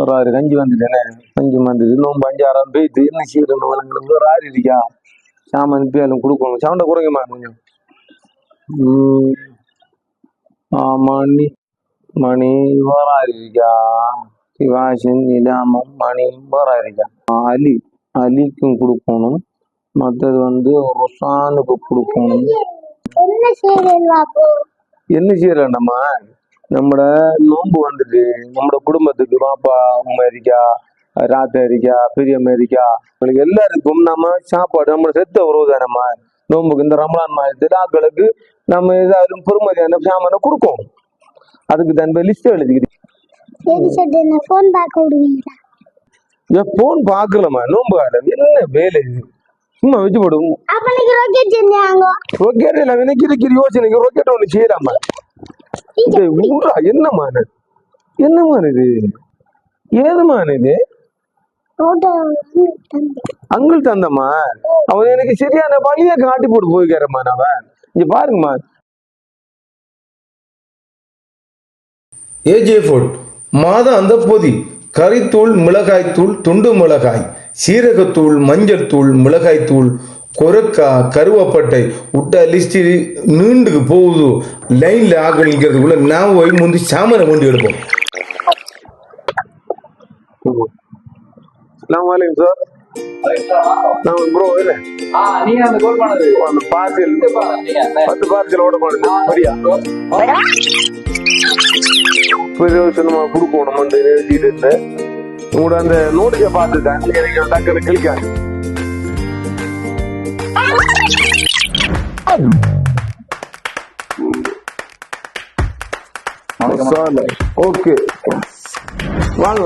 ஒரு ஆறு கஞ்சி வந்துட்டேனே, கஞ்சி வந்துட்டு நோம்பு 5-6 போயிட்டு என்ன செய்யணும் வளங்களுக்கு ஒரு ஆறு இருக்கா சாமான் பேலும் கொடுக்கணும். சவுண்டை குறைங்கம்மா கொஞ்சம். மணி மணி வேற ஆறு இருக்கா, சிவாசன் நிலாமம் மணி வேற இருக்கா, அலிக்கும் கொடுக்கணும். மற்றது வந்து ரொசானுக்கு கொடுக்கணும். என்ன செய்யறேன்டம்மா, நம்மட நோன்பு வந்துட்டு நம்மட குடும்பத்துக்கு பாப்பா அமெரிக்கா ராத்த இருக்கா பெரிய அமெரிக்கா உங்களுக்கு எல்லாருக்கும் நம்ம சாப்பாடு நம்ம செத்த உறவு தானம்மா. நோன்புக்கு இந்த ரமலான் மாதத்துல ஆக்களுக்கு நம்ம ஏதாவது பெருமதியான சாமான கொடுக்கும். அதுக்கு தான் லிஸ்ட் எழுதிக்கிட்டு போன் பாக்கலமா நோன்பு காலம் என்ன வேலை சும்மா வச்சு போடும். ரொக்கெட் இல்ல வினைக்கிற யோசனைக்கு ரொக்கெட் ஒண்ணு செய்யலாமா? ஊரா என்னமான என்னமான இது ஏதுமான இது அங்கிள் தந்தம்மா. அவன் எனக்கு சரியான வழிய காட்டி போட்டு போய்க்கிறமான். அவன் இங்க பாருங்கம்மா. ஏஜே ஃபுட் மாத அந்த பொதி கறித்தூள் மிளகாய்த்தூள் துண்டு மிளகாய் சீரகத்தூள் மஞ்சள் தூள் மிளகாய்த்தூள் கொரக்கா கருவப்பட்டை விட்ட லிஸ்ட் நீண்டுக்கு போகுது. லைன்ல ஆகலிங்கிறதுக்குள்ள நான் போய் முந்தி சாமனை கொண்டு எடுப்போம். சார் நான் ப்ரோ நீங்க அந்த கோல் பண்ணது அந்த பார்சல் 10 பார்சல் ஓட போனது சரியா பிரயோசனமா கொடுக்கணும் எழுதிட்டு இருந்தேன். உங்களோட அந்த நோட்டிக்க பார்த்துட்டேன். நீங்க டக்குன்னு கிளிக்காது. ஓகே வாங்க.